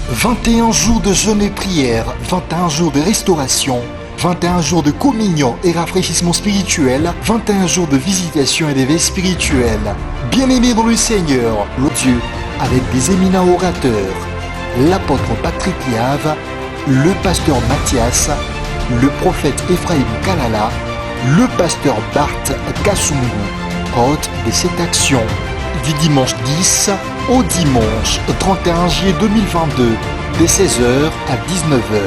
21 jours de jeûne et prière, 21 jours de restauration, 21 jours de communion et rafraîchissement spirituel, 21 jours de visitation et d'éveil spirituel. Bien-aimés dans le Seigneur, le Dieu, avec des éminents orateurs, l'apôtre Patrick Liave, le pasteur Mathias, le prophète Ephraim Kalala, le pasteur Bart Kassungu, hôte de cette action, du dimanche 10 au dimanche 31 juillet 2022, de 16h à 19h.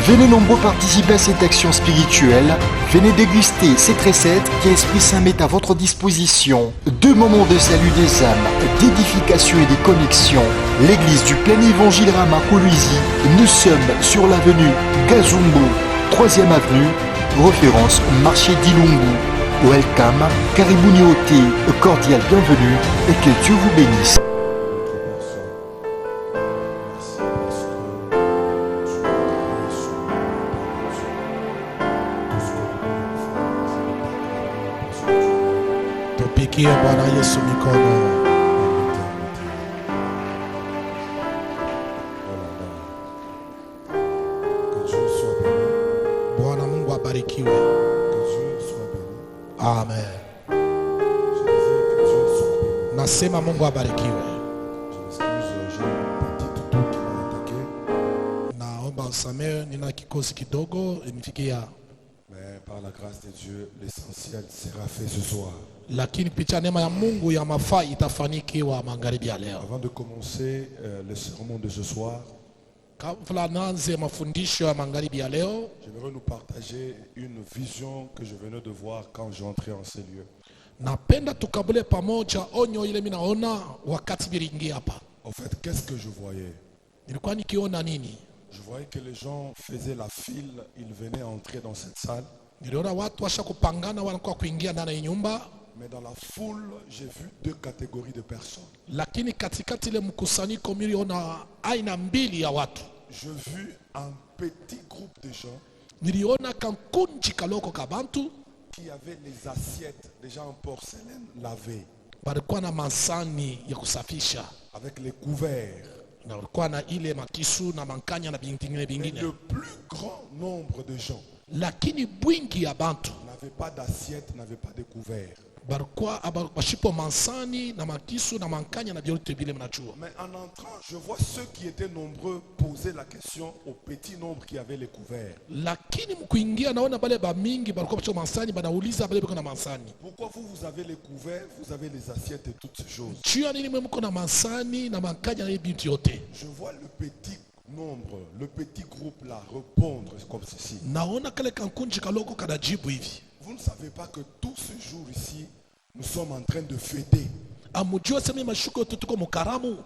Venez nombreux participer à cette action spirituelle. Venez déguster cette recette que l'Esprit Saint met à votre disposition. 2 moments de salut des âmes, d'édification et de connexion. L'église du plein évangile Rama Kolwezi. Nous sommes sur l'avenue Gazumbo, 3e avenue, référence marché d'Ilungu. Welcome, Karibuni Ote, cordial bienvenue et que Dieu vous bénisse. Tupigie Bwana Yesu mikono. Bwana Mungu abarikiwe. Amen. Nasema Mungu abarikiwe. Naomba usamehe, nina kikosi kidogo nifikia. Mais par la grâce de Dieu, l'essentiel sera fait ce soir. Lakini picha neema ya Mungu ya mafaa itafanikiwa magharibi ya leo. Avant de commencer le sermon de ce soir, Kabla naanze mafundisho ya magharibi ya leo, j'aimerais nous partager une vision que je venais de voir quand j'entrais en ces lieux. napenda tukabule pamoja onyo ile mimi naona wakati bilingia hapa. En fait, qu'est-ce que je voyais? Nilikuwa nikiona nini? Je voyais que les gens faisaient la file, ils venaient entrer dans cette salle. Niliona watu washa kupangana wanakuwa kuingia ndani ya nyumba, Mais dans la foule, j'ai vu 2 catégories de personnes. lakini katikati ile mkusanyiko niliona aina mbili ya watu. Je vis un petit groupe de gens Niliona kankunji kaloko kabantu qui avaient les assiettes déjà en porcelaine lavées, walikuwa na masani ya kusafisha avec les couverts. na walikuwa na ile makisu na mankanya na vingine Mais vingine, le plus grand nombre de gens lakini bwingi ya bantu n'avaient pas d'assiette, n'avaient pas de couvert. balikuwa bashipo mansani na makisu na mankanya na vyote vile mnajua. Mais en entrant, je vois ceux qui étaient nombreux poser la question au petit nombre qui avaient les couverts. Lakini mkuingia naona bale ba mingi balikuwa bashipo mansani, banauliza bale biko na mansani, Pourquoi vous avez les couverts, vous avez les assiettes et toutes ces choses? chia nini mwe mko na mansani na mankanya na bintu yote? Je vois le petit nombre, le petit groupe là répondre comme ceci. Naona kale kankunji kaloko kanajibu hivi, Vous ne savez pas que tout ce jour ici, nous sommes en train de fêter. amujua sema mashuko yote tuko mukaramu,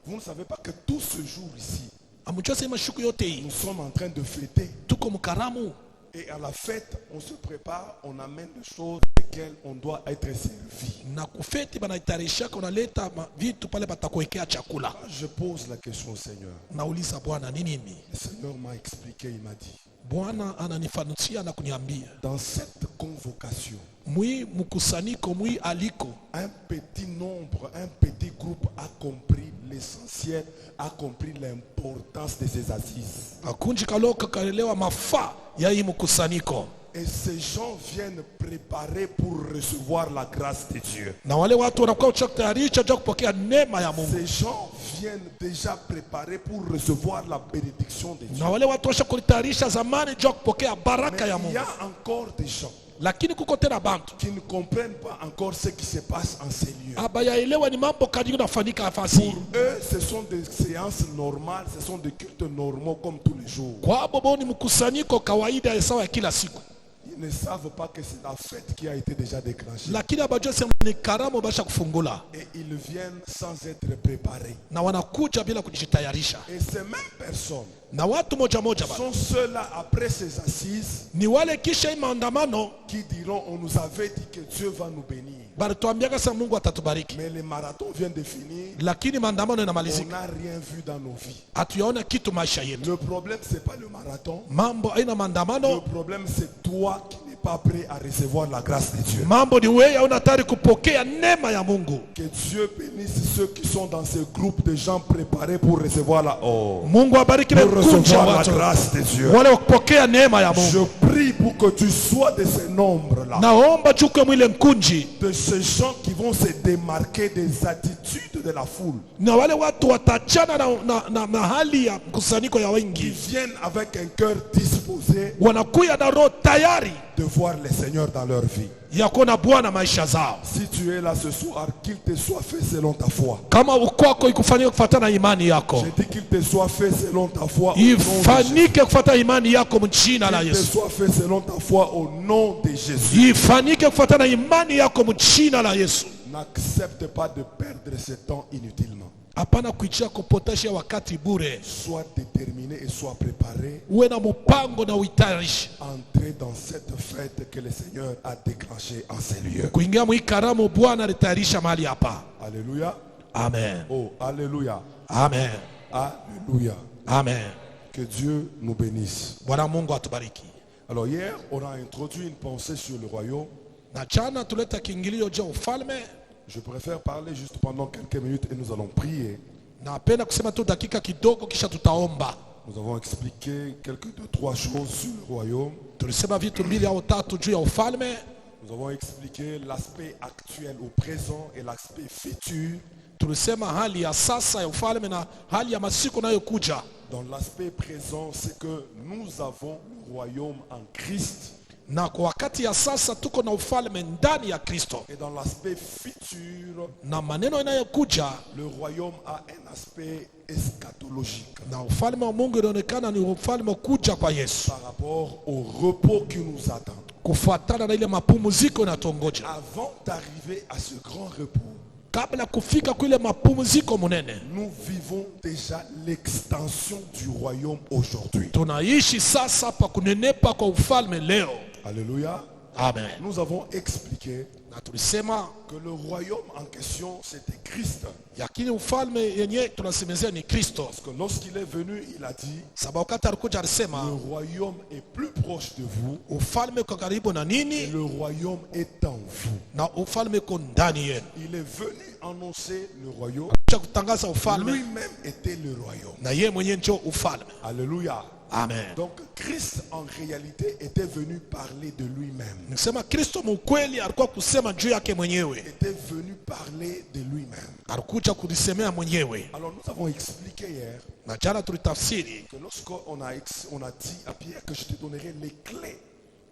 Vous ne savez pas que tout ce jour ici, amujua sema mashuko yote hii nous sommes en train de fêter. tuko mukaramu. Et à la fête, on se prépare, on amène des choses lesquelles on doit être servi. Na kufeti banaitarishaka unaleta vitu pale batakuwekea chakula. Quand je pose la question au Seigneur, Nauliza Bwana ni nini? le Seigneur m'a expliqué, il m'a dit, Bwana ananifanusia na kuniambia dans cette convocation, mwi mkusanyiko mwi aliko un petit nombre, un petit groupe a compris l'essentiel, a compris l'importance de ces assises. akunji kaloka kaelewa mafaa ya hii mkusanyiko, Et ces gens viennent préparer pour recevoir la grâce de Dieu. na wale watu wanakuwa kutayarisha juu ya kupokea neema ya Mungu, Ces gens viennent déjà préparer pour recevoir la bénédiction de Dieu. na wale watu washa kutayarisha zamani juu ya kupokea Mais baraka ya il y Mungu. a encore des gens Lakini kuko tena bantu qui ne comprennent pas encore ce qui se passe en ces lieux. abayaelewa ni mambo kadiri nafanyika nafasi. Eux, ce sont des séances normales, ce sont des cultes normaux comme tous les jours. Kwabo bo ni mkusanyiko kawaida ya sawa ya kila siku, Ils ne savent pas que c'est la fête qui a été déjà déclenchée. lakini abajua sema ni karamu basha kufungula, Et ils viennent sans être préparés. na wanakuja bila kujitayarisha. Et ces mêmes personnes Na watu moja moja ba sont ceux-là, après ces assises, ni wale kisha hii maandamano qui diront, on nous avait dit que Dieu va nous bénir. balituambiaka sasa Mungu atatubariki, Mais le marathon vient de finir. lakini maandamano On inamalizika, n'a rien vu dans nos vies. hatuyaona kitu maisha yetu. Le problème, c'est pas le marathon. Mambo aina Le maandamano, problème, c'est toi qui n'es pas prêt à recevoir la grâce de Dieu. mambo ni wewe hauna tayari kupokea neema ya Mungu. Que Dieu bénisse ceux qui sont dans ce groupe de gens préparés pour recevoir la Mungu abariki pour kundi cha recevoir la watu grâce de Dieu. wale wa kupokea neema ya Je Mungu. prie pour que tu sois de ce nombre-là, Naomba chukue mwile mkunji de ces gens qui vont se démarquer des attitudes de la foule, na wale watu watachana na hali ya mkusanyiko ya qui wengi, viennent avec un cœur disposé wanakuya na roho tayari de voir le Seigneur dans leur vie. ya kuona Bwana maisha zao. Si tu es là ce soir, qu'il te soit fait selon ta foi. Kama ukwako ikufanyike kufuatana na imani yako, Je dis qu'il te soit fait selon ta foi au nom de Jésus. ifanyike kufuatana imani yako mjina la Qu'il te Yesu. soit fait selon ta foi au nom de Jésus. Ifanyike kufuatana na imani yako mjina la Yesu. N'accepte pas de perdre ce temps inutilement. Hapana kuichia kupotesha wakati bure. Sois déterminé et sois préparé Uwe na mpango na uitayarishi à entrer dans cette fête que le Seigneur a déclenchée en ces lieux. kuingia mwi karamu Bwana alitayarisha mahali hapa. Alléluia. Amen, Oh, alléluia. amen, Alléluia. amen. Que Dieu nous bénisse. Bwana Mungu atubariki. Alors hier, on a introduit une pensée sur le royaume. Na jana tuleta kiingilio cha ufalme. Je préfère parler juste pendant quelques minutes et nous allons prier. Napenda kusema tu dakika kidogo kisha tutaomba. Nous avons expliqué quelques deux, trois choses sur le royaume. Tulisema vitu mbili au tatu juu ya ufalme. Nous avons expliqué l'aspect actuel au présent et l'aspect futur. Tulisema hali ya sasa ya ufalme na hali ya masiku nayokuja. Dans l'aspect présent, c'est que nous avons le royaume en Christ. Na kwa wakati ya sasa tuko na ufalme ndani ya Kristo. Et dans l'aspect futur, Na maneno inayokuja le royaume a un aspect eschatologique na ufalme wa Mungu inaonekana ni ufalme kuja kwa Yesu, par rapport au repos qui nous attend. kufuatana na ile mapumziko inatongoja. Avant d'arriver à ce grand repos, Kabla kufika kwa ile mapumziko munene, nous vivons déjà l'extension du royaume aujourd'hui. tunaishi sasa pa kunenepa kwa ufalme leo. Alléluia. Amen. Nous avons expliqué Na tulisema que le royaume en question, c'était Christ. yakini ufalme yenye tunasemezea ni Kristo. Parce que lorsqu'il est venu, il a dit, Sababu wakati alikuja le alisema royaume est plus proche de vous ufalme uko karibu na et nini le royaume est en vous. na ufalme uko ndani yenu. Il est venu annoncer le royaume. Cha kutangaza ufalme Lui-même était le royaume. na yeye mwenyewe ndio ufalme. Alléluia. Amen. Donc Christ en réalité était venu parler de lui-même. Nisema Kristo mkweli alikuwa kusema juu yake mwenyewe. Était venu parler de lui-même. Alikuja kulisemea mwenyewe. Alors nous avons expliqué hier Na jana tulitafsiri que lorsqu'on a dit à Pierre que je te donnerai les clés.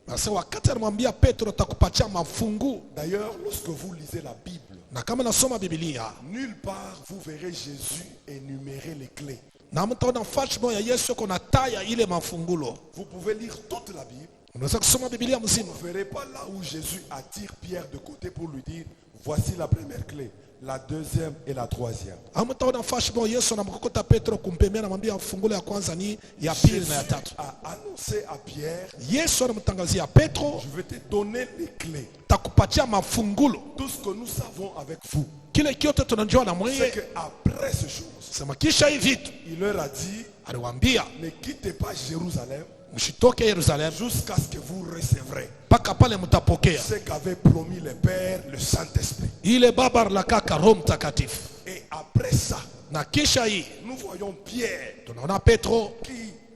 na wakati alimwambia Petro atakupatia mafungu. D'ailleurs, lorsque vous lisez la Bible, Na kama nasoma Biblia nulle part vous verrez Jésus énumérer les clés. na mtaona fashmo ya Yesu kuna taya ile mafungulo. Vous pouvez lire toute la Bible. Unaweza kusoma Biblia mzima. Vous ne verrez pas là où Jésus attire Pierre de côté pour lui dire, voici la première clé, la deuxième et la troisième. Hamtaona fashmo Yesu anamkokota Petro kumpemea anamwambia fungulo ya kwanza ni ya pili Jésus na ya tatu. a annoncé à Pierre, Yesu anamtangazia Petro je vais te donner les clés. takupatia mafungulo. Tout ce que nous savons avec vous, Kile kiote tunajua na c'est mwenye qu'après ces choses, sema kisha hivi vitu il leur a dit, aliwaambia ne quittez pas Jérusalem mshitoke Yerusalemu jusqu'à ce que vous recevrez mpaka pale mtapokea ce qu'avait promis le Père, le Saint-Esprit. ile baba la kaka Roho Mtakatifu. Et après ça, Na kisha hii nous voyons Pierre tunaona Petro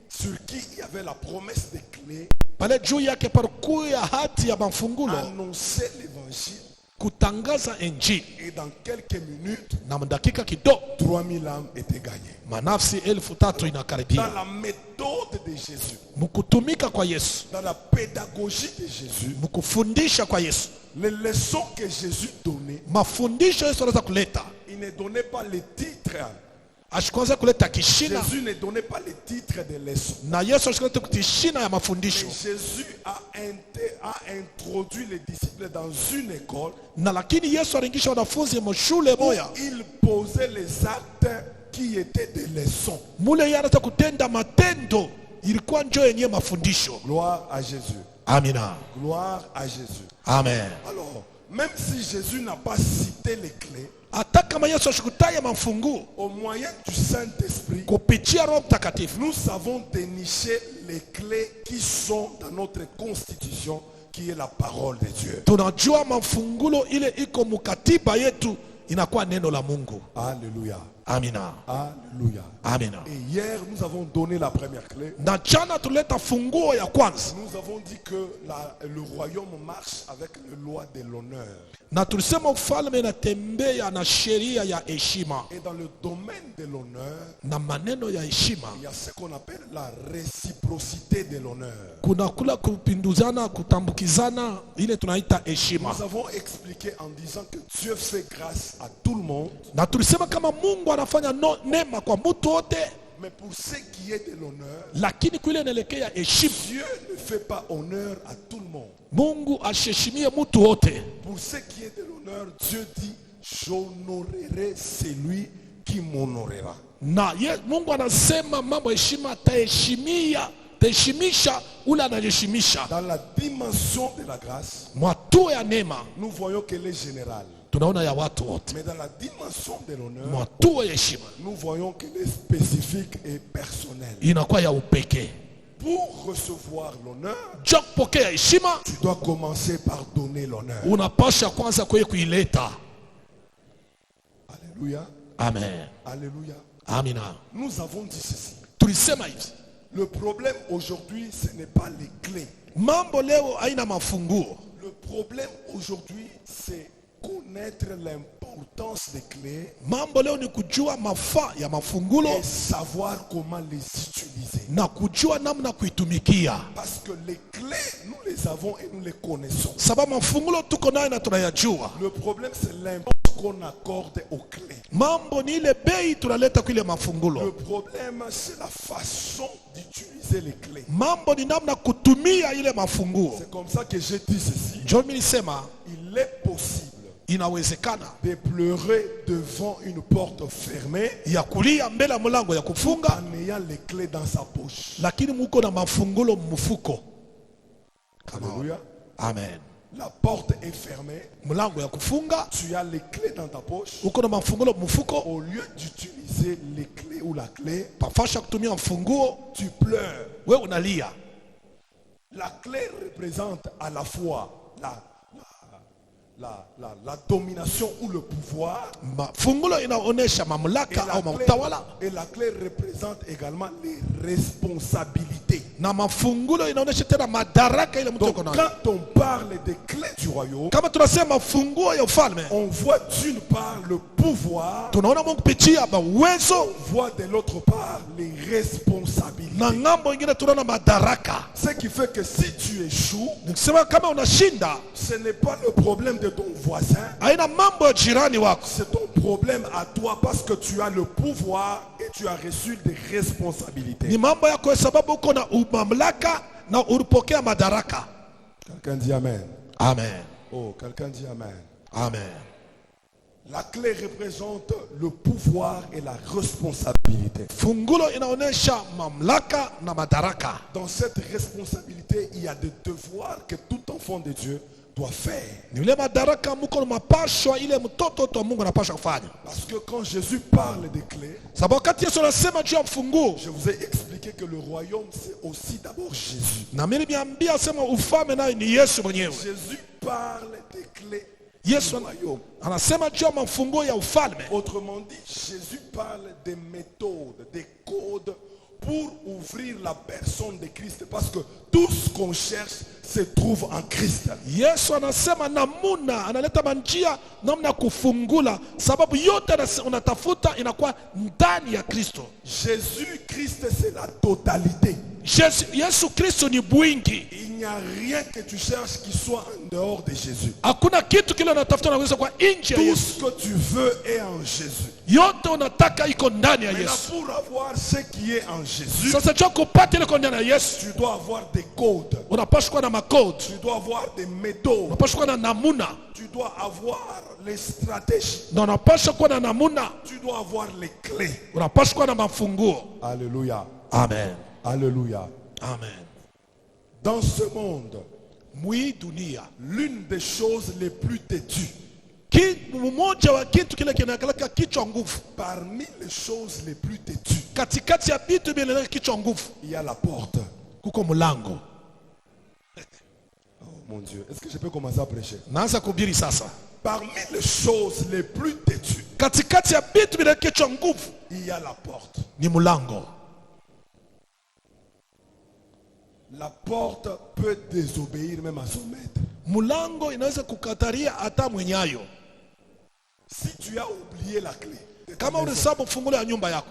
sur qui il y avait la promesse des clés, pale juu yake parukuu ya hati ya mafungulo annoncer l'évangile. kutangaza injili, Et dans quelques minutes, na mdakika kidogo 3000 âmes étaient gagnées. manafsi 3,000 Dans inakaribia. la méthode de Jésus, Mkutumika kwa Yesu, dans la pédagogie de Jésus, mkufundisha kwa Yesu, les leçons que Jésus donnait, mafundisho Yesu anaweza kuleta. il ne donnait pas les titres. Ashikwanza kuleta kishina Jésus ne donnait pas les titres des leçons. na Yesu ashikuleta kutishina ya Et mafundisho. Jésus a introduit les disciples dans une école Na lakini Yesu aliingisha wanafunzi mshule où moya il posait les actes qui étaient des leçons. mule yeye anataka kutenda matendo ilikuwa njoo yenyewe mafundisho. Gloire à Jésus. Amina. Gloire à Jésus. Amen. Alors, même si Jésus n'a pas cité les clés, Hata kama Yesu ashikutaya mafungu au moyen du Saint-Esprit, kupitia Roho Mtakatifu nous savons dénicher les clés qui sont dans notre constitution, qui est la parole de Dieu. Tunajua mafungulo ile iko mukatiba yetu inakuwa neno la Mungu. Alléluia. Amina. Alléluia. Amina. Et hier, nous avons donné la première clé. Na jana tuleta funguo ya kwanza. Nous avons dit que le royaume marche avec les lois de l'honneur. Na tulisema ufalme inatembea na sheria ya heshima. Et dans le domaine de l'honneur, Na maneno ya heshima il y a ce qu'on appelle la réciprocité de l'honneur. kuna kula kupinduzana, kutambukizana, ile tunaita heshima. Nous avons expliqué en disant que Dieu fait grâce à tout le monde, Na tulisema kama Mungu anafanya neema kwa mtu wote, mais pour ce qui est de l'honneur, lakini kule inaelekea heshima, Dieu ne fait pas honneur à tout le monde. Mungu asheshimie mtu wote. Pour ce qui est de l'honneur, Dieu dit, j'honorerai celui qui m'honorera. Na Mungu anasema mambo ya heshima, ataheshimisha ule anaheshimisha. Dans la dimension de la grâce, Mwatu ya neema nous voyons qu'elle est générale. tunaona ya watu wote. Mais dans la dimension de l'honneur, Mwatu ya heshima nous voyons qu'elle est spécifique et personnelle. inakuwa ya upekee. Pour recevoir l'honneur, Jua kupokea heshima, tu dois commencer par donner l'honneur. unapasha kwanza kwe kuileta. Alléluia. Amen. Alléluia. Amina. Nous avons dit ceci. Tulisema hivi, Le problème aujourd'hui, ce n'est pas les clés. mambo leo haina mafunguo. Le problème aujourd'hui, c'est connaître l'importance des clés Mambo leo ni kujua mafaa ya mafungulo et savoir comment les utiliser. na kujua namna kuitumikia. Parce que les clés, nous les avons et nous les connaissons. Sababu mafungulo tuko nayo na tunayajua. Le problème, c'est l'importance qu'on accorde aux clés. Mambo ni ile bei tunaleta kwa ile Le mafungulo. problème, c'est la façon d'utiliser les clés. Mambo ni namna kutumia ile mafunguo. C'est comme ça que j'ai dit ceci. Ndio mimi nisema Il est possible inawezekana de pleurer devant une porte fermée ya kulia mbele ya mlango ya kufunga, en ayant les clés dans sa poche. lakini muko na mafungulo mfuko. Alléluia. Amen. La porte est fermée, Mlango ya kufunga, tu as les clés dans ta poche. uko na mafungulo mfuko, Au lieu d'utiliser les clés ou la clé, pafasha kutumia mfunguo, tu pleures. we unalia. La clé représente à la fois la domination ou le pouvoir. Mafungulo inaonesha mamlaka au utawala, Et la clé représente également les responsabilités. na mafungulo inaonesha tena madaraka ile mtu Donc yuko nayo. quand on parle des clés du royaume, Kama tunasema funguo ya ufalme, on voit d'une part le pouvoir, tunaona Mungu kupitia uwezo, on voit de l'autre part les responsabilités. na ngambo ingine tunaona madaraka. Ce qui fait que si tu échoues, Nikisema kama unashinda, ce n'est pas le problème de ton voisin, haina mambo ya jirani wako, c'est ton problème à toi parce que tu as le pouvoir et tu as reçu des responsabilités. ni mambo yako sababu uko na mamlaka na ulipokea madaraka. Quelqu'un dit Amen. Amen. Oh, quelqu'un dit Amen. Amen. La clé représente le pouvoir et la responsabilité. Fungulo inaonesha mamlaka na madaraka. Dans cette responsabilité, il y a des devoirs que tout enfant de Dieu doit faire. Ni ile madaraka muko na mapashwa ile mtoto wa Mungu anapaswa kufanya. Parce que quand Jésus parle des clés, Sababu wakati Yesu anasema juu ya funguo, je vous ai expliqué que le royaume, c'est aussi d'abord Jésus. na mimi niambia sema ufalme nayo ni Yesu mwenyewe. Jésus parle des clés Yesu du royaume. anasema juu ya mafunguo ya ufalme. Autrement dit, Jésus parle des méthodes, des codes pour ouvrir la personne de Christ. Parce que tout ce qu'on cherche se trouve en Christ. Yesu anasema namuna, analeta manjia namna kufungula, sababu yote unatafuta inakuwa ndani ya Kristo. Jésus Christ, c'est la totalité. Yesu Kristo ni bwingi. Il n'y a rien que tu cherches qui soit en dehors de Jésus. Hakuna kitu kile unatafuta unaweza kwa nje ya Tout Yesu. ce que tu veux est en Jésus. Yote unataka iko ndani ya Mais là, Yesu. pour avoir ce qui est en Jésus, Sasa cha kupata ile iko ndani ya Yesu, tu dois avoir des codes. unapaswa kuwa na makodi, Tu dois avoir des méthodes. unapaswa kuwa na namuna, Tu dois avoir les stratégies. na unapaswa kuwa na namuna, Tu dois avoir les clés. unapaswa kuwa na mafunguo. Alléluia. Amen. Alléluia. Amen. Dans ce monde, Mwi dunia, l'une des choses les plus têtues, mmoja wa kitu kile kinakalaka kichwa nguvu, parmi les choses les plus têtues, katikati ya vitu vile kichwa nguvu, il y a la porte. kuko mlango. Mon Dieu, est-ce que je peux commencer à prêcher? Naanza kuhubiri sasa. Parmi les choses les plus têtues, Katikati ya vitu vile kichwa nguvu il y a la porte. ni mulango. La porte peut désobéir même à son maître. Mulango inaweza kukataria hata mwenyayo. Si tu as oublié la clé de ta Kama maison, ulisabu fungulo ya nyumba yako,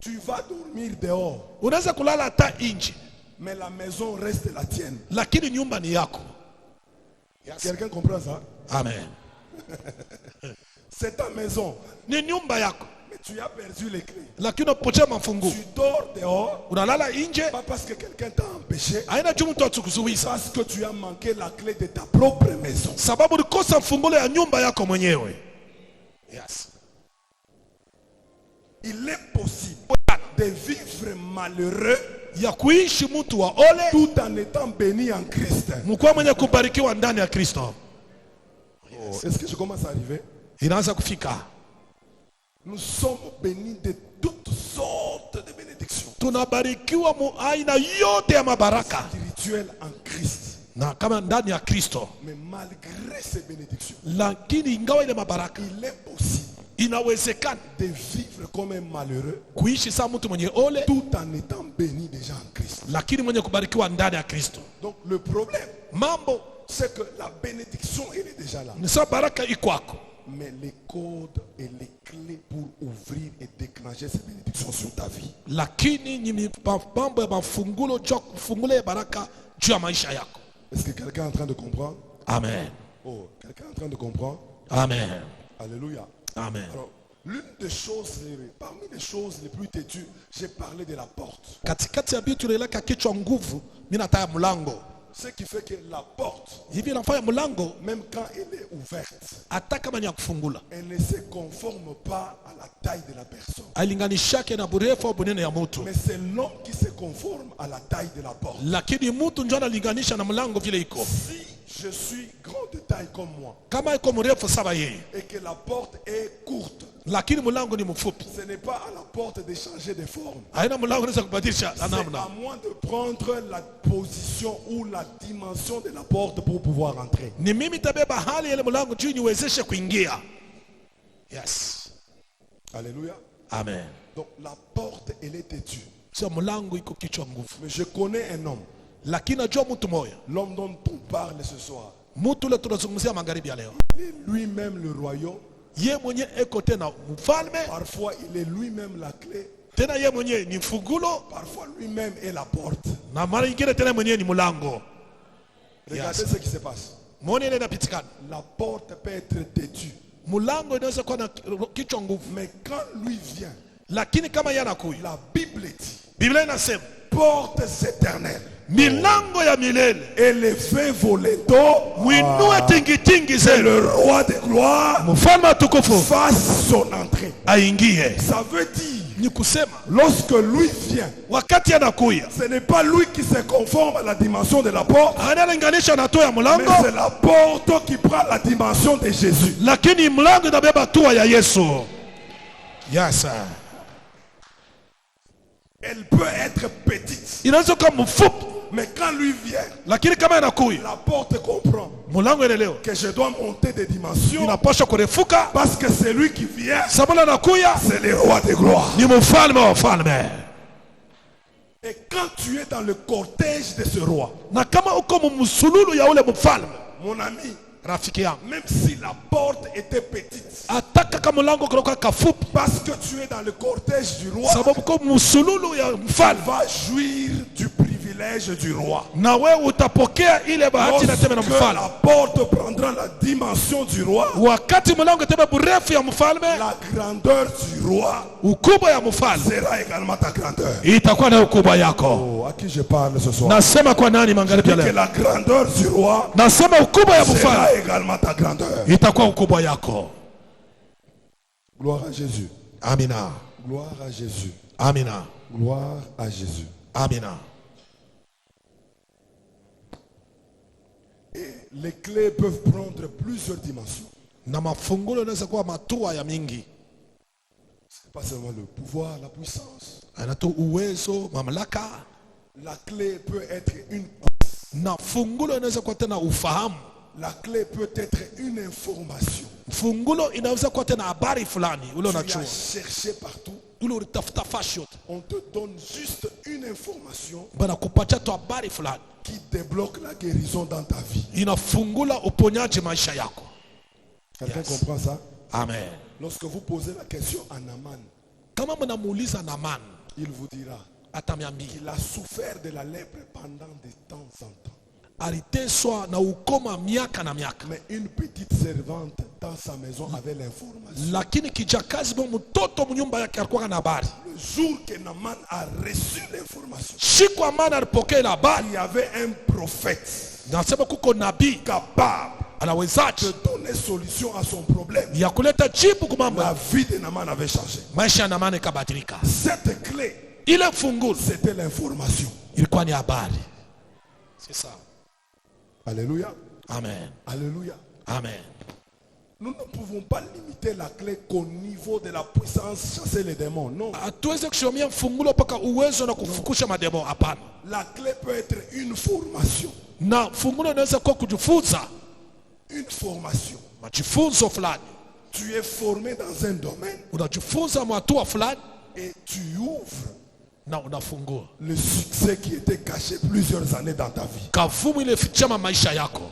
tu vas dormir dehors, unaweza kulala hata nje, mais la maison reste la tienne. lakini nyumba ni yako. Quelqu'un comprend ça? Amen. C'est ta maison, Ni nyumba yako, mais tu as perdu les clés. lakini unapotea mafungu. Tu dors dehors, Unalala nje, pas parce que quelqu'un t'a empêché, haina juu mtu atukuzuiza, parce que tu as manqué la clé de ta propre maison. sababu ulikosa fungulo ya nyumba yako mwenyewe. Yes. Il est possible de vivre malheureux Ya kuishi mtu wa ole tout en étant béni en Christ. mkuwa mwenye kubarikiwa ndani ya Kristo. Oh, est-ce que je commence à arriver? Inaanza kufika. Nous sommes bénis de toutes sortes de bénédictions Tunabarikiwa mu aina yote ya mabaraka spirituelles en Christ. na kama ndani ya Kristo, Mais malgré ces bénédictions, lakini ingawa ile mabaraka il est possible inawezekana de vivre comme un malheureux kuishi saa mtu mwenye ole, tout en étant béni déjà en Christ. lakini mwenye kubarikiwa ndani ya Kristo. Donc le problème, Mambo c'est que la bénédiction, elle est déjà là. ni sawa, baraka iko kwako, Mais les codes et les clés pour ouvrir et déclencher ces bénédictions sur ta vie, lakini ni mambo ya mafungulo juu ya kufungula baraka juu ya maisha yako. est-ce que quelqu'un est en train de comprendre? Amen. Oh, quelqu'un est en train de comprendre? Amen. Alléluia. Amen. Alors, l'une des choses, parmi les choses les plus têtues, j'ai parlé de la porte. Katikati ya vitu leleka kichwa nguvu, mimi nataya mlango. Ce qui fait que la porte, Hivi nafanya mlango même quand elle est ouverte, hata kama ni ya kufungula, elle ne se conforme pas à la taille de la personne. hailinganishake na burefu au bunene ya mtu, Mais c'est l'homme qui se conforme à la taille de la porte. lakini mtu ndio analinganisha na mlango vile iko. Si je suis grand de taille comme moi Kama iko mrefu sawa yeye, et que la porte est courte, lakini mlango ni mfupi, ce n'est pas à la porte de changer de forme. haina mlango unaweza kubadilisha C'est namna. à moi de prendre la position ou la dimension de la porte pour pouvoir entrer. Ni mimi tabeba hali ile mlango juu niwezeshe kuingia. Yes. Alléluia. Amen. Donc la porte, elle est têtue. So mlango iko kichwa nguvu, Mais je connais un homme, lakini najua mtu moja, l'homme dont on parle ce soir. mtu ule tunazungumzia magharibi ya leo, Il est lui-même le royaume. ye mwenye eko tena mfalme, Parfois, il est lui-même la clé. tena ye mwenye ni fungulo, Parfois, lui-même est la porte. na mara nyingine tena mwenye ni mlango. Regardez Yes. ce qui se passe. Mwone ile inapitikana. La porte peut être têtue. Mlango inaweza kuwa na kichwa nguvu, Mais quand lui vient, lakini kama yeye anakuja, la Bible dit, Biblia inasema portes éternelles, milango ya milele élevez vos letos, mwinue tingitingi que zenu, le roi de gloire mfalme atukufu fasse son entrée. aingie. Ça veut dire, Ni kusema lorsque lui vient, wakati anakuja, ce n'est pas lui qui se conforme à la dimension de la porte, analinganisha na hatua ya mais mlango, c'est la porte qui prend la dimension de Jésus. lakini mlango inabeba hatua ya Yesu. Yes, sir. Elle peut être petite, Inaweza kuwa mfupi, mais quand lui vient, lakini kama inakuja, la porte comprend mlango inaelewa que je dois monter de dimension inapaswa kurefuka, parce que c'est lui qui vient, sababu anakuja c'est le roi de gloire. ni mfalme wa wafalme. Et quand tu es dans le cortège de ce roi, Na kama uko msululu ya ule mfalme, mon ami, rafiki yangu, même si la porte était petite, ataka kama mlango kutoka kafupi, parce que tu es dans le cortège du roi, sababu uko msululu ya tu mfalme, vas jouir du privilège du roi. na wewe utapokea ile bahati na tena na Lorsque mfalme. la porte prendra la dimension du roi, Wakati mlango itabeba urefu ya mfalme, la grandeur du roi ukubwa ya mfalme sera également ta grandeur. itakuwa na ukubwa yako. Oh, à qui je parle ce soir? Nasema kwa nani magharibi ya Que leo? la grandeur du roi Nasema ukubwa ya mfalme sera également ta grandeur. itakuwa ukubwa yako. Gloire à Jésus. Amina, Gloire à Jésus. amina, Gloire à Jésus. amina. Et les clés peuvent prendre plusieurs dimensions. Na mafungulo yanaweza kuwa matua ya mingi, C'est pas seulement le pouvoir, la puissance. anatoa uwezo, mamlaka, La clé peut être une na fungulo inaweza kuwa tena ufahamu. La clé peut être une information. Fungulo inaweza kuwa tena habari fulani ule Tu unajua, as cherché partout. ule ulitafuta fashi yote, On te donne juste une information banakupatia tu habari fulani qui débloque la guérison dans ta vie. inafungula uponyaji maisha yako. Quelqu'un Yes. comprend ça? Amen. Lorsque vous posez la question à Naaman, Kama mnamuuliza Naaman, il vous dira atamiambia qu'il a souffert de la lèpre pendant de temps en temps. aliteswa na ukoma miaka na miaka, Mais une petite servante dans sa maison avait l'information. lakini kijakazi mwa mtoto mnyumba yake alikuwa na habari. Le jour que Naaman a reçu l'information, Siku amana alipokea ile habari, il y avait un prophète nasema kuko nabii capable anawezaje de donner solution à son problème. ya kuleta jibu kwa mambo. La vie de Naaman avait changé. Maisha ya Naamani ikabadilika. Cette clé, Ile fungulo c'était l'information. ilikuwa ni habari. C'est ça. Alléluia. Amen. Alléluia. Amen. Nous ne pouvons pas limiter la clé qu'au niveau de la puissance chasser les démons. Non. Hatuwezi kusimamia fungulo mpaka uwezo na kufukusha mademo, hapana. La clé peut être une formation. Na fungulo inaweza kuwa kujifunza, Une formation. majifunzo fulani. Tu es formé dans un domaine Unajifunza mwatua fulani et tu ouvres na unafungua le succès qui était caché plusieurs années dans ta vie. kavumu ile fichama maisha yako.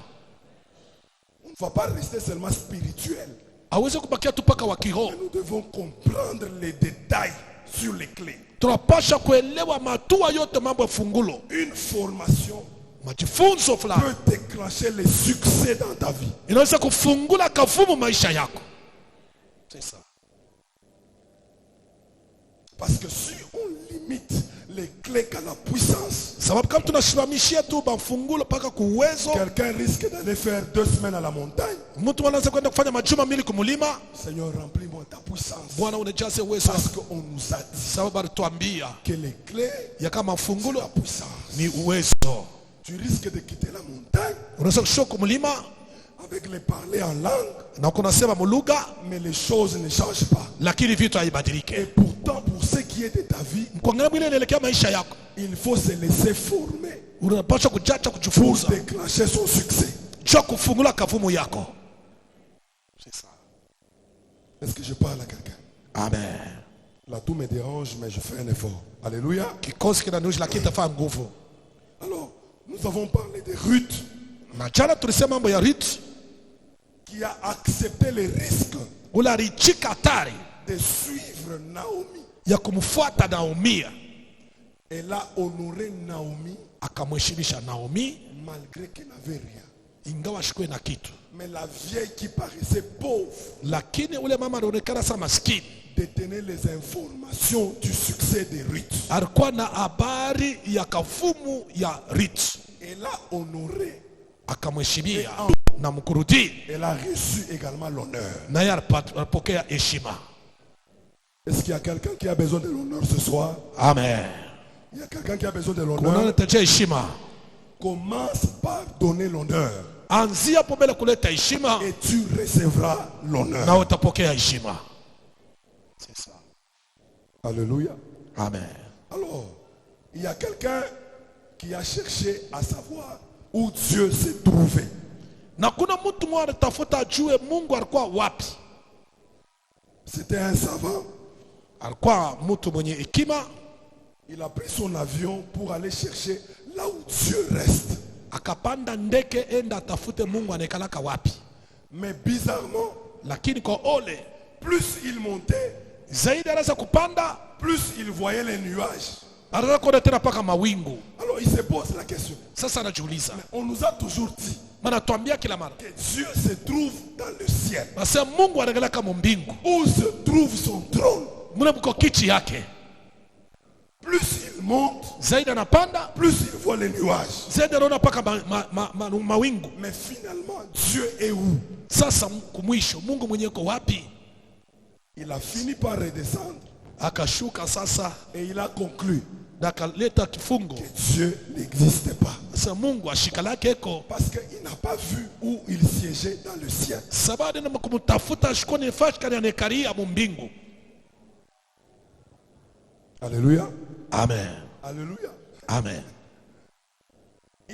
On ne va pas rester seulement spirituel. Hawezi kubakia tu paka wa kiroho. Mais nous devons comprendre les détails sur les clés. Tunapasha kuelewa matua yote mambo ya fungulo. Une formation Majifunzo fulani peut déclencher les succès dans ta vie. inaweza kufungula kavumu maisha yako. C'est ça. Parce que si on limite les clés qu'à la puissance, Sababu kama tunasimamishia tu mafungulo paka kuuwezo, quelqu'un risque d'aller faire 2 semaines à la montagne. mtu anaweza kwenda kufanya majuma mbili kumulima. Seigneur, remplis-moi ta puissance. Bwana unijaze uwezo Parce wako. qu'on nous a dit Sababu alituambia que les clés, ya kama la fungulo puissance. ni uwezo. Tu risques de quitter la montagne Unaweza kushuka kumulima avec les parler en langue, na kunasema mulugha, mais les choses ne changent pas. lakini vitu Et haibadilike. pourtant, pour ce qui est de ta vie, Kuangalia mwile inaelekea maisha yako, il faut se laisser former unapaswa kujacha pour kujifunza déclencher son succès. jua kufungula kavumu yako. C'est ça. Est-ce que je parle à quelqu'un? Amen. Là, tout me dérange, mais je fais un effort. Alléluia. Kikosi kinaniushi lakini tafaa nguvu. Alors, nous avons parlé de Ruth Na jana tulisema mambo ya Ruth, qui a accepté les risques ule alichika hatari de suivre Naomi. ya kumfuata Naomi, Elle a honoré Naomi akamheshimisha Naomi malgré qu'elle n'avait rien. ingawa shikwe na kitu, Mais la vieille qui paraissait pauvre lakini ule mama alionekana sa maskini, détenait les informations du succès de Ruth. alikuwa na habari ya kavumu ya Ruth, Elle a honoré. akamheshimia na mkurudi, Elle a reçu également l'honneur. naye alipokea heshima. Est-ce qu'il y a quelqu'un qui a besoin de l'honneur ce soir? Amen. Il y a quelqu'un qui a besoin de Kuna l'honneur. nataja heshima, Commence par donner l'honneur anzia hapo mbele kuleta heshima et tu recevras na l'honneur. utapokea heshima. C'est ça. Alléluia. Amen. Alors, il y a quelqu'un qui a cherché à savoir où Dieu s'est trouvé. Na kuna mtu mmoja anatafuta ajue Mungu alikuwa wapi. C'était un savant. Alikuwa mtu mwenye hekima, Il a pris son avion pour aller chercher là où Dieu reste. akapanda ndege enda atafute Mungu anaekalaka wapi. Mais bizarrement, Lakini kwa ole plus il montait, zaidi anaweza kupanda, plus il voyait les nuages. anaweza kuona tena paka mawingu. Alors il se pose la question. Sasa anajiuliza, On nous a toujours dit maana tuambia kila mara que Dieu se trouve dans le ciel, nasema Mungu anaekalaka mbingu, où se trouve son trône. mune mko kiti yake. Plus il monte, Zaidi anapanda, plus il voit les nuages. zaidi anaona paka mawingu. Mais finalement, Dieu est où? Sasa kumwisho Mungu mwenyewe uko wapi? Il a fini par redescendre Akashuka sasa et il a conclu na akaleta kifungo. que Dieu n'existait pas. Sasa Mungu ashikalake eko Parce qu'il n'a pas vu où il siégeait dans le ciel. sababu na kumtafuta ashikone fashikani anekaria mbingu. Alléluia. Amen. Alléluia. Amen.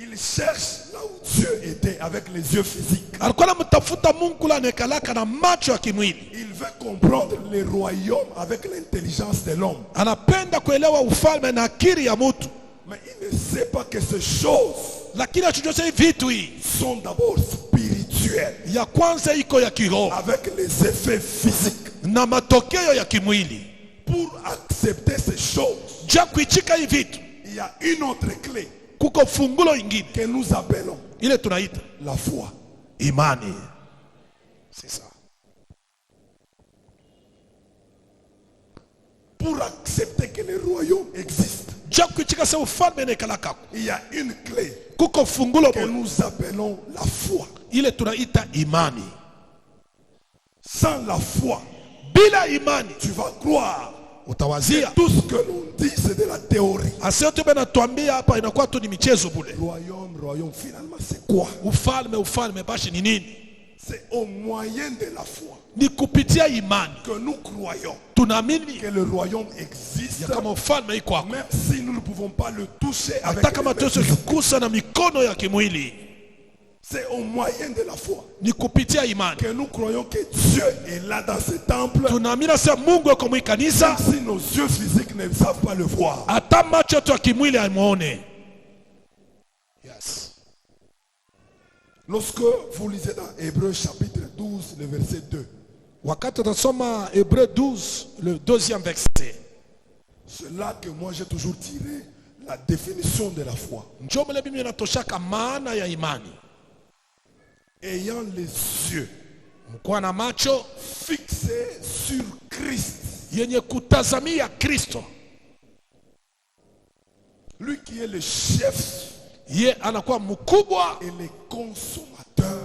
Il cherche là où Dieu était avec les yeux physiques. alikuwa anamtafuta Mungu kule anayekalaka na macho ya kimwili. Il veut comprendre les royaumes avec l'intelligence de l'homme. Anapenda kuelewa ufalme na akili ya mtu, Mais il ne sait pas que ces choses lakini achujua vitu hii sont d'abord spirituelles, ya kwanza iko ya kiroho avec les effets physiques. na matokeo ya kimwili. Pour accepter ces choses, Ja kuichika hii vitu il y a une autre clé kuko fungulo ingine que nous appelons ile tunaita la foi. imani. C'est ça. Pour accepter que le royaume existe, Ja kuichika sa ufalme inayekalaka il y a une clé kuko fungulo que nous appelons la foi. ile tunaita imani. Sans la foi, Bila imani tu vas croire utawazia tout ce que l'on dit, c'est de la théorie. asiote natuambia hapa inakuwa tu ni michezo bule. Royaume, finalement, c'est quoi? Ufalme bashi ni nini? C'est au moyen de la foi Ni kupitia imani que nous croyons tunaamini que le royaume existe, ya kama ufalme iko hapo, même si nous ne pouvons pas le toucher avec hata kama les mains. tuweze kugusa na mikono ya kimwili. C'est au moyen de la foi Ni kupitia imani que nous croyons que Dieu est là dans ce temple, tunaamini sasa Mungu yuko mwi kanisa, même si nos yeux physiques ne savent pas le voir. hata macho yetu ya kimwili haimuone. Yes. Lorsque vous lisez dans Hébreux chapitre 12, le verset 2, Wakati tunasoma Hébreux 12 le deuxième verset, c'est là que moi j'ai toujours tiré la définition de la foi. njoo mle Biblia inatoshaka maana ya imani. Ayant les yeux Mkuwa na macho fixés sur Christ, yenye kutazamia Kristo, lui qui est le chef ye anakuwa mkubwa et le consommateur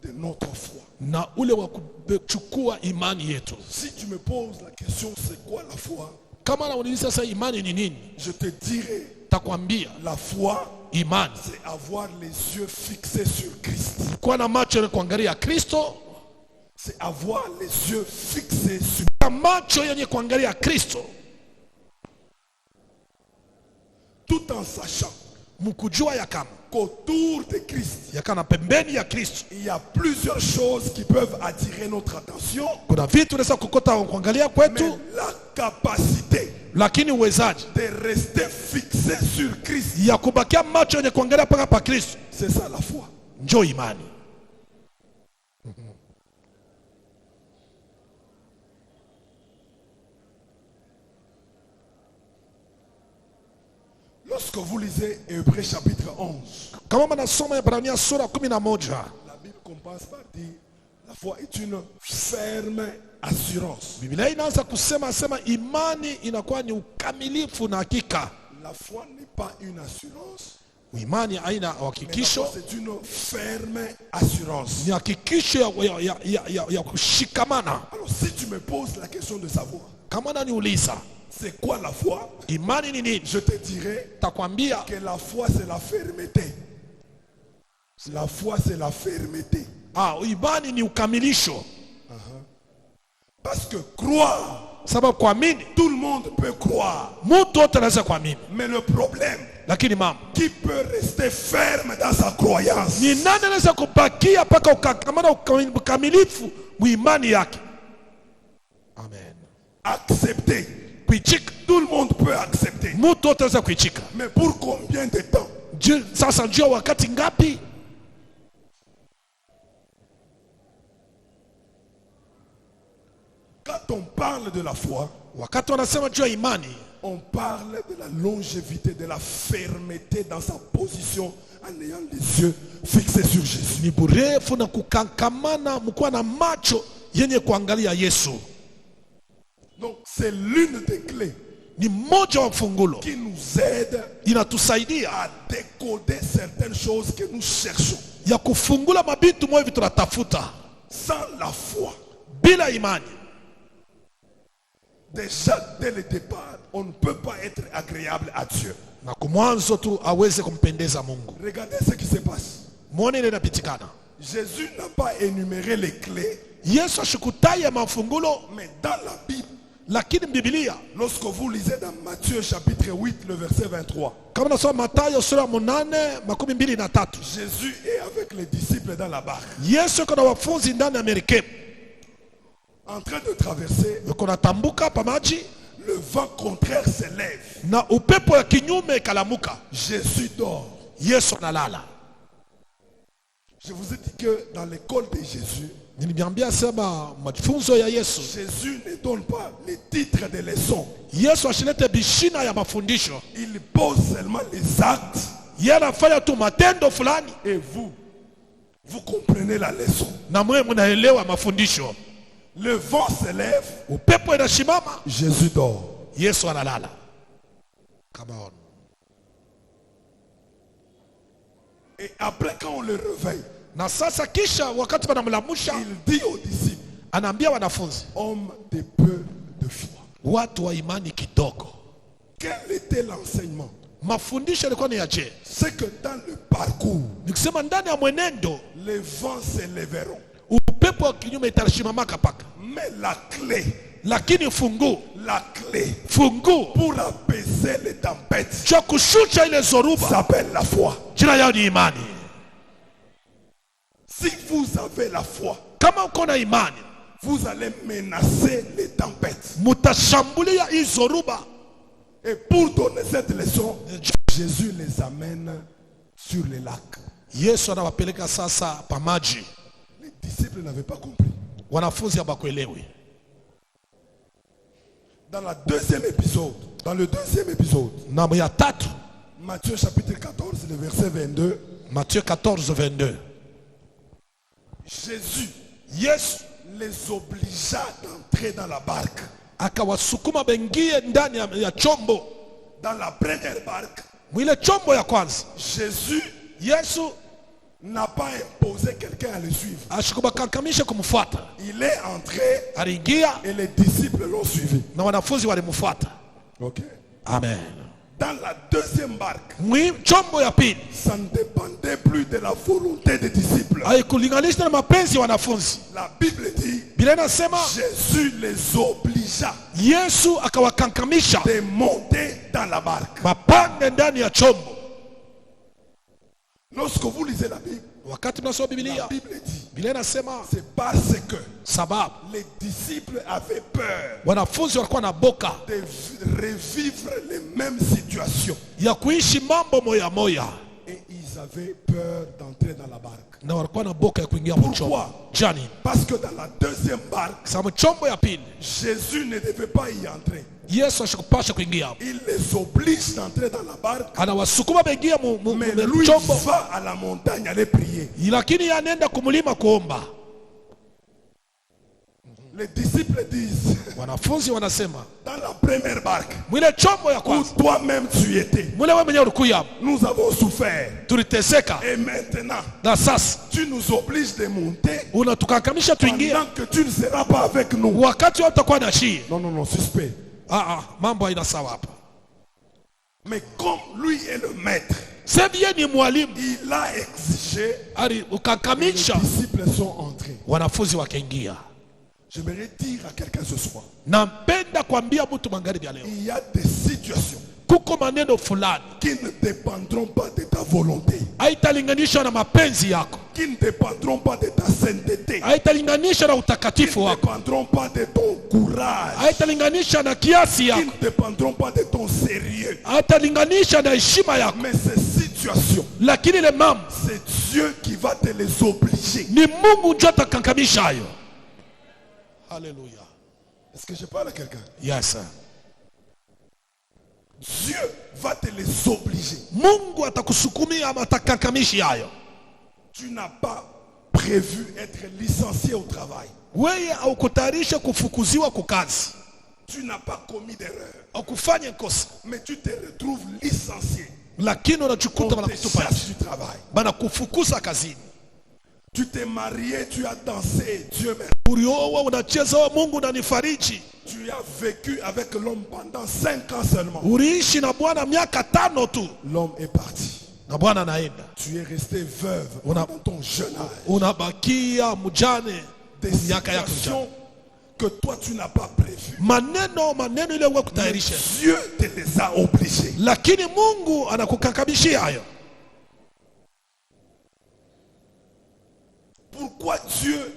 de notre foi. na ule wa kuchukua imani yetu. Si tu me poses la question, c'est quoi la foi? Kama nauliza sasa imani ni nini, Je te dirai, takwambia la foi, imani c'est avoir les yeux fixés sur Christ. kuwa na macho ya kuangalia Kristo, C'est avoir les yeux fixés sur na macho yenye kuangalia Kristo, tout en sachant mkujua ya kama qu'autour de Christ, ya kana pembeni ya Kristo il y a plusieurs choses qui peuvent attirer notre attention, kuna vitu unaweza kukota kuangalia mais kwetu, la capacité lakini uwezaji de rester fixé sur Christ, ya kubakia macho yenye kuangalia paka pa Kristo, c'est ça la foi. njoo imani. Lorsque vous lisez Hébreux chapitre 11, Kama mnasoma Ibrania sura 11, la Bible commence par dire la foi est une ferme assurance. Biblia inaanza kusema imani inakuwa ni ukamilifu na hakika. La foi n'est pas une assurance, Imani haina mais la foi, hakikisho, c'est une ferme assurance. ni hakikisho ya kushikamana. Alors si tu me poses la question de savoir Kama naniuliza c'est quoi la foi, imani ni nini, je te dirais takwambia que la foi c'est la fermeté. La foi c'est la fermeté. imani ni ukamilisho. Parce que croire, Sababu kuamini, tout le monde peut croire. mtu wote anaweza kuamini, Mais le problème, lakini mama, qui peut rester ferme dans sa croyance? ni nani anaweza kubakia paka ukakamana ukamilifu muimani yake? Amen. Accepter. Kuichika, Tout le monde peut accepter. mtu wote anaweza kuichika. Mais pour combien de temps? Sasa njoo wakati ngapi? Quand on parle de la foi, Wakati wanasema juu ya imani, on parle de la longévité, de la fermeté dans sa position en ayant les yeux fixés sur Jésus. ni burefu na kukankamana, mkuwa na macho yenye kuangalia Yesu. Donc c'est l'une des clés Ni mmoja wa fungulo qui nous aide inatusaidia à décoder certaines choses que nous cherchons. ya kufungula mabitu moyo vitu tunatafuta. Sans la foi, Bila imani, déjà dès le départ, on ne peut pas être agréable à Dieu. na kumwanzo tu aweze kumpendeza Mungu. Regardez ce qui se passe. Muone ile inapitikana. Jésus n'a pas énuméré les clés, Yesu ashikutaya mafungulo, mais dans la Bible, Lakini Biblia, lorsque vous lisez dans Matthieu chapitre 8, le verset 23, kama nasoma Mathayo sura ya 8:23, Jésus est avec les disciples dans la barque, Yesu kuna wafunzi ndani ya merikebu, en train de traverser. kuna tambuka pa maji Le vent contraire s'élève. na upepo ya kinyume kalamuka. Jésus dort. Yesu analala. Je vous ai dit que dans l'école de Jésus, Niliambia sema mafunzo ya Yesu, Jésus ne donne pas les titres des leçons. Yesu ashilete bishina ya mafundisho. Il pose seulement les actes Yeye anafanya tu matendo fulani et vous comprenez la leçon. na mwe mnaelewa mafundisho. Le vent s'élève, Upepo inashimama, Jésus dort. Yesu analala. Come on. Et après, quand on le réveille, Na sasa kisha wakati wanamlamusha, il dit aux disciples, anaambia wanafunzi, hommes de peu de foi. watu wa imani kidogo. Quel était l'enseignement? Mafundisho yalikuwa ni yaje? C'est que dans le parcours, Nikisema ndani ya mwenendo, les vents s'élèveront. upepo wa kinyume itashimamaka paka. Mais la clé Lakini fungu pour apaiser les tempêtes cha kushusha ile zoruba s'appelle la foi. jina yao ni imani. Si vous avez la foi, Kama uko na imani, vous allez menacer les tempêtes. mutashambulia hii zoruba. Et pour donner cette leçon, Jésus les amène sur les lacs. Yesu anawapeleka sasa pa maji. Les disciples n'avaient pas compris. Wanafunzi hawakuelewi. Dans le deuxième épisode, Na ya tatu, Matthieu chapitre 14, le verset 22, Matthieu 14:22. Jésus Yesu les obligea d'entrer dans la barque. akawasukuma bengie ndani ya chombo. Dans la première barque, Mwile chombo ya kwanza, Jésus Yesu n'a pas imposé quelqu'un à le suivre. ashikubakakamisha kumfuata. Il est entré Aliingia et les disciples l'ont suivi. na wanafunzi walimfuata. Ok. Amen. Dans la deuxième barque, Chombo ya pili ça ne dépendait plus de la volonté des disciples. haikulinganisha na mapenzi ya wanafunzi. La Bible dit, Biblia inasema Jésus les obligea Yesu akawakankamisha de monter dans la barque. mapande ndani ya chombo. Lorsque vous lisez la Bible, Wakati mnasoma la Biblia, Bible dit, Biblia inasema c'est parce que sababu les disciples avaient peur wanafunzi walikuwa na boka de revivre les mêmes situations. ya kuishi mambo moya moya, Et ils avaient peur d'entrer dans la barque. na walikuwa na boka ya kuingia Pourquoi? mchombo. Jani, Parce que dans la deuxième barque, sababu chombo ya pili Jésus ne devait pas y entrer. Yesu ashikupasha kuingia, Il les oblige d'entrer dans la barque, anawasukuma bengia mais lui chombo, va à la montagne aller prier. lakini anaenda kumulima kuomba. Les disciples disent, Wanafunzi wanasema dans la première barque, mwile chombo ya où kwanza, toi-même tu étais, mwile wewe mwenyewe ulikuya, nous avons souffert. tuliteseka, Et maintenant, na sasa tu nous obliges de monter unatukakamisha tuingie, pendant que tu ne seras pas avec nous. wakati wewe utakuwa na shii. Non, suspect. Mambo haina sawa hapa. Mais comme lui est le maître, Sebie ni mwalimu, il a exigé que les ukakamisha, disciples sont entrés. wanafunzi wakaingia. J'aimerais dire à quelqu'un ce soir, Nampenda kuambia mtu magharibi ya leo, il y a des situations kuko maneno fulani qui ne dépendront pas de ta volonté, haitalinganishwa na mapenzi yako, qui ne dépendront pas de ta sainteté, haitalinganishwa na qui utakatifu ne wako, dépendront pas de ton courage, haitalinganisha na kiasi qui yako, ne dépendront pas de ton sérieux. haitalinganisha na heshima yako, Mais ces situations, lakini ile mambo c'est Dieu qui va te les obliger. ni Mungu ndio atakankamisha hayo. Haleluya. Est-ce que je parle à quelqu'un? Yes sir. Dieu va te les obliger. Mungu atakusukumia ama atakankamishi hayo. Tu n'as pas prévu être licencié au travail. Wewe haukutayarisha kufukuziwa kwa kazi, Tu n'as pas commis d'erreur. au kufanya kosa, Mais tu te retrouves licencié. lakini unajikuta On te wanakutupa chasse nje, du travail. wanakufukuza kazini. Tu t'es marié, tu as dansé, Dieu merci. Ulioa unacheza wa Mungu unanifariji. Tu as vécu avec l'homme pendant 5 ans seulement. Uliishi na Bwana miaka 5 tu, L'homme est parti. na Bwana anaenda, Tu es resté veuve On a- pendant ton jeune âge. unabakia mjane Des miaka yako situations mjane. que toi tu n'as pas prévu. maneno ile wewe kutayarisha, Dieu te les a obligés. lakini Mungu anakukakabishia hayo. Pourquoi Dieu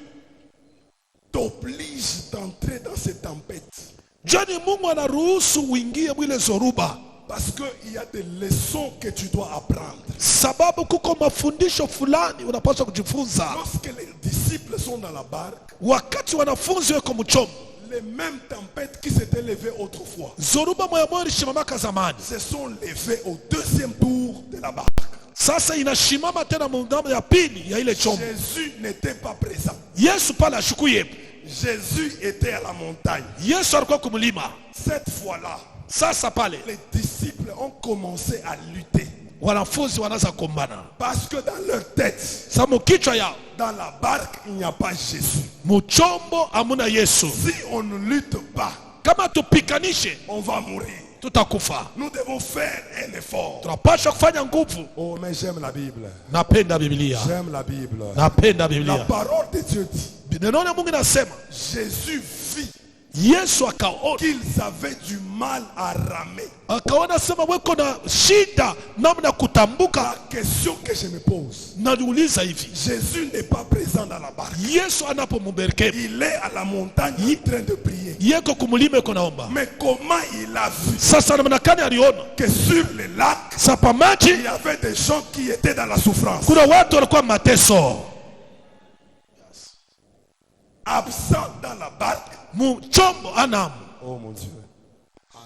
t'oblige d'entrer dans ces tempêtes? Jani Mungu anaruhusu uingie mwile zoruba, Parce qu'il y a des leçons que tu dois apprendre. sababu kuko mafundisho fulani unapaswa kujifunza. Lorsque les disciples sont dans la barque, Wakati wanafunzi wako mchombo, les mêmes tempêtes qui s'étaient levées autrefois zoruba moya moya ilishimamaka zamani, se sont levées au deuxième tour de la barque. sasa inashimama tena mundamo ya pili ya ile chombo. Jésus n'était pas présent. Yesu pale ashukuyepo, Jésus était à la montagne. Yesu alikuwa kumlima. Cette fois-là, Sasa pale les disciples ont commencé à lutter. wanafunzi wanaanza kumbana, Parce que dans leur tête, sa mukichwa yao dans la barque, il n'y a pas Jésus. muchombo amuna Yesu. Si on ne lutte pas, Kama tupikanishe on va mourir. tutakufa, Nous devons faire un effort. tunapaswa kufanya nguvu. Oh, mais j'aime la Bible. Napenda Biblia, J'aime la Bible. napenda La Biblia. parole de Dieu dit, Neno la Mungu nasema Jésus vit Yesu akaona, qu'ils avaient du mal à ramer. akaona sema weko na shida namna kutambuka. La question que je me pose, Najiuliza hivi, Jésus n'est pas présent dans la barque. Yesu anapombereke Il est à la montagne en train de prier. yeko kumulima iko naomba, Mais comment il a vu sasa namna gani aliona que sur le lac, sapa maji il y avait des gens qui étaient dans la souffrance? kuna watu walikuwa mateso, Absent dans la barque. muchombo anamu, Oh mon Dieu.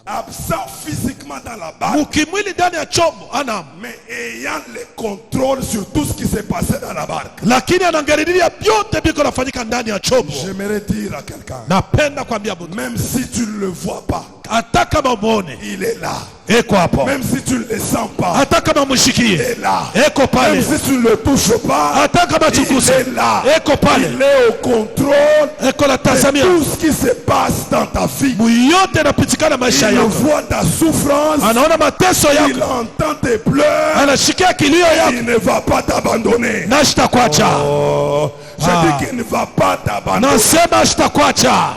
Absent physiquement dans la barque, mukimwili ndani ya chombo anamu, mais ayant le contrôle sur tout ce qui s'est passé dans la barque. lakini anaangalilia vyote biko nafanyika ndani ya chombo. J'aimerais dire à quelqu'un, Napenda kwambia mtu, même si tu ne le vois pas, hata kama umuone il est là. eko hapo, Même si tu ne le sens pas, hata kama il mushikie est là. eko Même pale, si tu ne le touches pas, hata kama il chukuse est là. eko pale, Il est au contrôle eko la de tazamia tout ce qui se passe dans ta vie. muyote napitikana maisha Il yako, voit ta souffrance, anaona mateso il yako, entend tes pleurs, anashikia kilio yako, il ne va pas t'abandonner. na shitakwacha. Oh, je dis qu'il ne va pas t'abandonner. Nasema shitakwacha.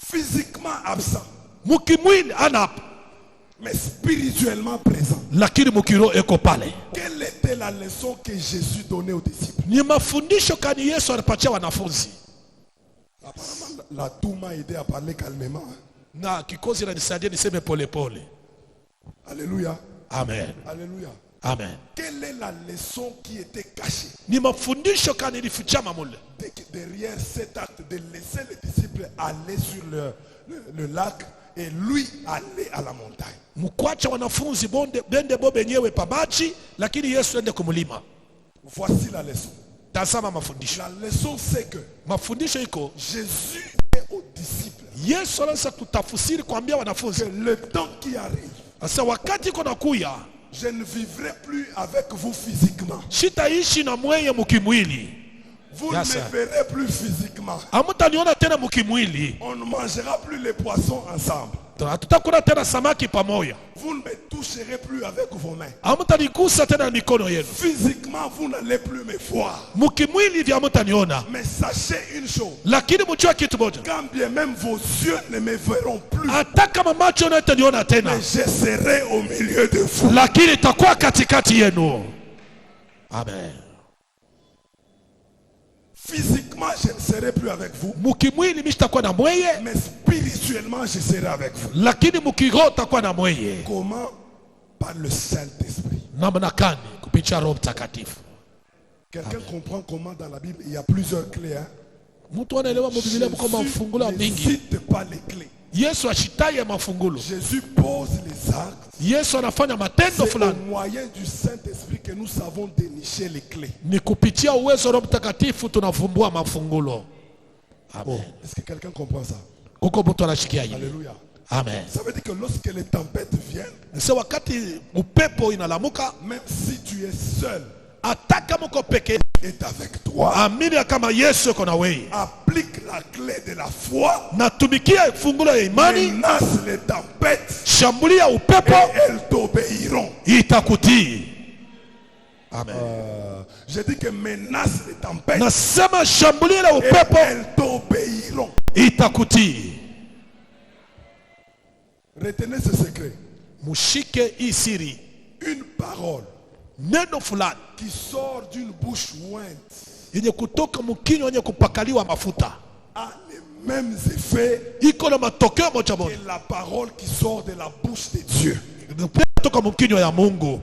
Physiquement absent, Mukimwili anapo, mais spirituellement présent. lakini mukiro eko pale. Quelle était la leçon que Jésus donnait aux disciples? Ni mafundisho kani Yesu alipatia wanafunzi, Apparemment, la toux m'a aidé à parler calmement. na kikozi inanisaidia niseme pole pole. Alléluia. Amen, Alléluia. amen. Quelle est la leçon qui était cachée Ni mafundisho kani ilifichama mule, derrière cet acte de laisser les disciples aller sur le lac et lui aller à la montagne? mkwacha wanafunzi bende bo benyewe pamachi, lakini Yesu ende kumulima. Voici la leçon. Tazama mafundisho. La leçon c'est que Mafundisho iko Jésus est aux disciples Yesu anaanza kutafsiri kuambia que wanafunzi, le temps qui arrive, sasa wakati iko nakuya, je ne vivrai plus avec vous physiquement. shitaishi na mweye mukimwili, Vous Yes, ne sir. me verrez plus physiquement. hamutaniona tena mukimwili, On ne mangera plus les poissons ensemble. hatutakula tena samaki pamoja, Vous ne me toucherez plus avec vos mains. hamutanigusa tena na mikono yenu, Physiquement, vous n'allez plus me voir. mukimwili hivi hamutaniona, Mais sachez une chose. lakini mjue kitu moja, Quand bien même vos yeux ne me verront plus, hata kama macho yenu hayataniona tena, mais je serai au milieu de vous. lakini itakuwa katikati yenu. Amen. Physiquement, je ne serai plus avec vous. Mukimwili mimi sitakuwa na mweye, Mais spirituellement, je serai avec vous. lakini mukiroho takuwa na mweye. Comment? Par le Saint-Esprit. Namna gani? Kupitia Roho Mtakatifu. Quelqu'un comprend comment dans la Bible il y a plusieurs clés. Hein? Mtu anaelewa Biblia kama mafungulo ne mingi. cite pas les clés. Yesu ashitaye mafungulo. Jésus pose les actes. Yesu anafanya matendo C'est au fulani, moyen du Saint-Esprit que nous savons dénicher les clés. ni kupitia uwezo wa Roho Mtakatifu tunavumbua mafungulo. Amen. Est-ce que quelqu'un comprend ça? Huko mtu anashikia hivi. Alléluia. Amen. Ça veut dire que lorsque les tempêtes viennent, Sasa wakati upepo inalamuka, même si tu es seul, hata kama uko peke, est avec toi, amini kama Yesu yuko na wewe. applique la clé de la foi, Natumikia fungulo ya imani, menace les tempêtes shambulia et upepo, elles t'obéiront. itakutii. Amen. Je dis que menace les tempêtes, Nasema shambulio la et upepo elles t'obéiront. itakutii. Retenez ce secret. Mushike hii siri. Une parole Neno fulani qui sort d'une bouche ointe yenye kutoka mkinywa wenye kupakaliwa mafuta a les mêmes effets iko na matokeo moja moja que la parole qui sort de la bouche de Dieu. kutoka mkinywa ya Mungu.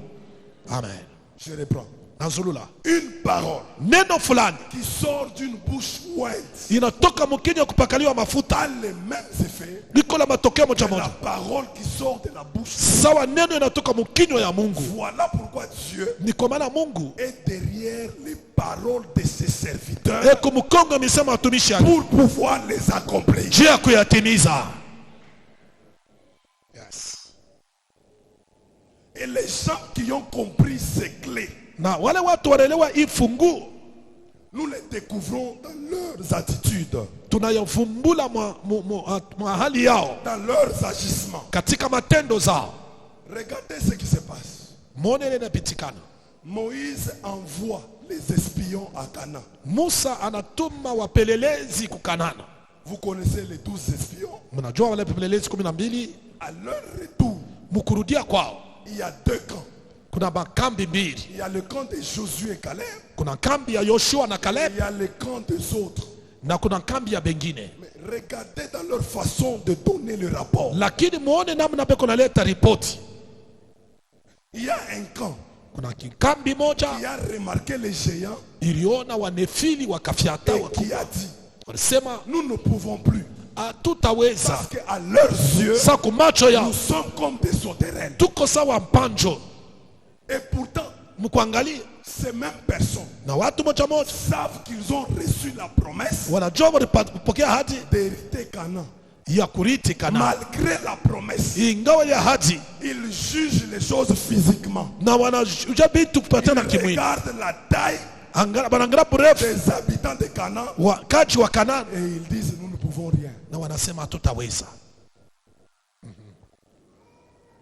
Amen. Je reprends. Nazulula. Une parole Neno fulani qui sort d'une bouche ointe inatoka mkinywa kupakaliwa mafuta a les mêmes effets liko na matokeo moja que la moja parole qui sort de la bouche. sawa. Neno inatoka mkinywa ya Mungu. Voilà pourquoi Dieu Ni kwa maana Mungu est derrière les paroles de ses serviteurs eko mkongo misema watumishi yake pour pouvoir les accomplir. njia ya kuyatimiza. Yes. Et les gens qui ont compris ces clés, Na wale watu wanaelewa hii funguo nous les découvrons dans leurs attitudes, tunayovumbula mwa hali yao dans leurs agissements. katika matendo zao. Regardez ce qui se passe. Mwone ile inapitikana. Moïse envoie les espions à Canaan. Musa anatuma wapelelezi kukanana. Vous connaissez les 12 espions. Mnajua wale wapelelezi 12. À leur retour, Mkurudia kwao il y a deux camps. kuna makambi mbili. Il y a le camp de Josué et Caleb, Kuna kambi ya Yoshua na et Caleb il y a le camp des autres. na kuna kambi ya bengine. Mais regardez dans leur façon de donner le rapport. Lakini muone namna beko naleta ripoti. Il y a un camp Kuna kikambi moja qui a remarqué les géants iliona wanefili wakafyata et qui wakubwa. a dit, Walisema nous ne pouvons plus. hatutaweza. Parce qu'à leurs yeux, Sa kumacho nous yao sommes comme des sauterelles. tuko sawa mpanjo. Et pourtant, Mkuangalia ces mêmes personnes na watu moja moja savent qu'ils ont reçu la promesse wanajua walipokea ahadi d'hériter Canaan. ya kuriti Kanaani. Malgré la promesse, Ingawa ya ahadi ils jugent les choses physiquement. na wanajua vitu Ils kupatana kimwili. regardent la taille Wanaangalia burefu des habitants de Canaan wakaji wa Kanaani et ils disent, nous ne pouvons rien. na wanasema hatutaweza.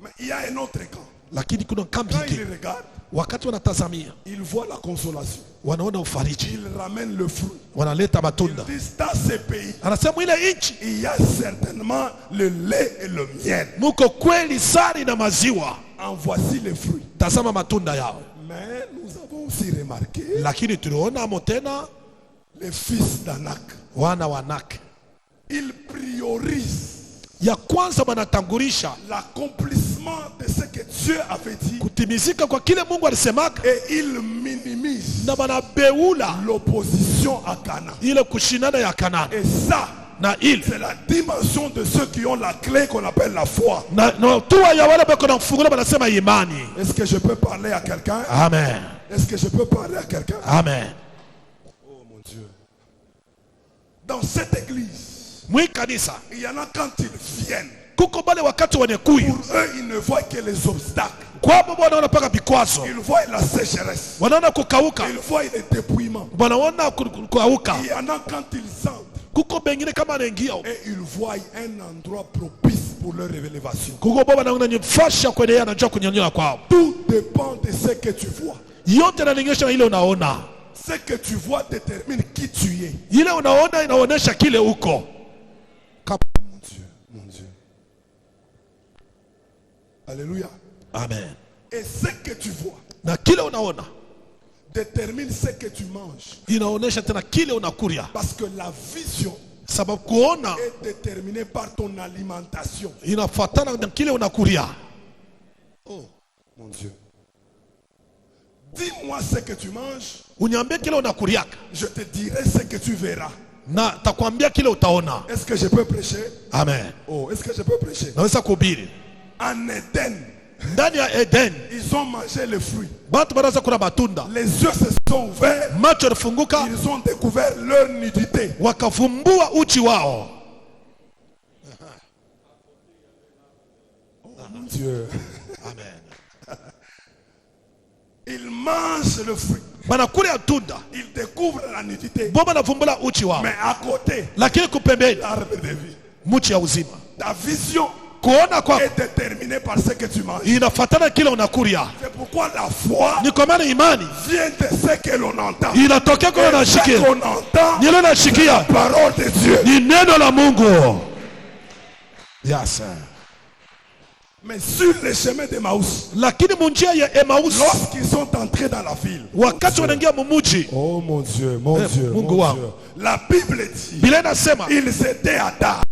Mais il y a un autre camp. Lakini kuna kambi Quand ingine ils regardent, wakati wanatazamia ils voient la consolation. wanaona ufariji, Ils ramènent le fruit. wanaleta Ils matunda. disent, dans ces pays, Anasema ile nchi il y a certainement le lait et le miel. muko kweli sari na maziwa, En voici les fruits. tazama matunda yao. Mais nous avons aussi remarqué Lakini tuliona amo tena les fils d'Anak. wana wa Anak, Ils priorisent ya kwanza wanatangulisha l'accomplissement de ce que Dieu avait dit kutimizika kwa kile Mungu alisemaka, et ils minimisent na wanabeula l'opposition à Canaan. ile kushindana ya Kanaani. Et ça, Na ile c'est la dimension de ceux qui ont la clé qu'on appelle la foi. na hatua ya wale bako na mfungulo wanasema imani. Est-ce que je peux parler à quelqu'un? Amen. Est-ce que je peux parler à quelqu'un? Amen. Oh mon Dieu. Dans cette église, Mwi kanisa il y en a quand ils viennent. kuko bale wakati wanakuya Pour eux, ils ne voient que les obstacles. kwabo wanaona paka vikwazo, Ils voient la sécheresse. wanaona kukauka, Ils voient les dépouillements. wanaona kukauka. Il y en a quand ils entrent Kuko bengine kama anaingia et ils voient un endroit propice pour leur révélation. kuko baba naona ni mfasha kuendelea, anajua kunyanyua kwao. Tout dépend de ce que tu vois. Yote inalinganisha na ile unaona. Ce que tu vois détermine qui tu es. Ile unaona inaonesha kile uko. Mon Dieu, mon Dieu. Alléluia. Amen. Et ce que tu vois Na kile unaona détermine ce que tu manges. inaonesha tena kile unakuria, Parce que la vision sababu kuona est déterminée par ton alimentation. inafuatana na kile unakuria. Oh, mon Dieu. Dis-moi ce que tu manges, Uniambie kile unakuriaka je te dirai ce que tu verras. na takwambia kile utaona. Est-ce que je peux prêcher? Amen. Oh, est-ce que je peux prêcher? Naweza kuhubiri. En Éden, Ndani ya Eden ils ont mangé le fruit. watu wanaweza kula matunda, Les yeux se sont ouverts. macho yalifunguka, Ils ont découvert leur nudité. wakavumbua uchi wao. Oh, mon Dieu. Amen. Ils mangent le fruit. Wanakula tunda, Ils découvrent la nudité. bomba navumbula uchi wao, Mais à côté, lakini kupembeni l'arbre de vie. mchi ya uzima. Ta vision kuona kwako est déterminé par ce que tu manges. inafatana kile unakuria. C'est pourquoi la foi Ni kwa maana imani vient de ce que l'on entend. inatokea kwa Et ce unashikia. qu'on entend, Nilo nashikia parole de Dieu. ni neno la Mungu. Yes. Mais sur le chemin d'Emmaüs, Lakini munjia ya Emmaus, lorsqu'ils sont entrés dans la ville, wakati wanaingia mumuji, oh mon Dieu, mon Dieu, Mungu mon wangu. Dieu, la Bible dit, Biblia inasema ils étaient à table.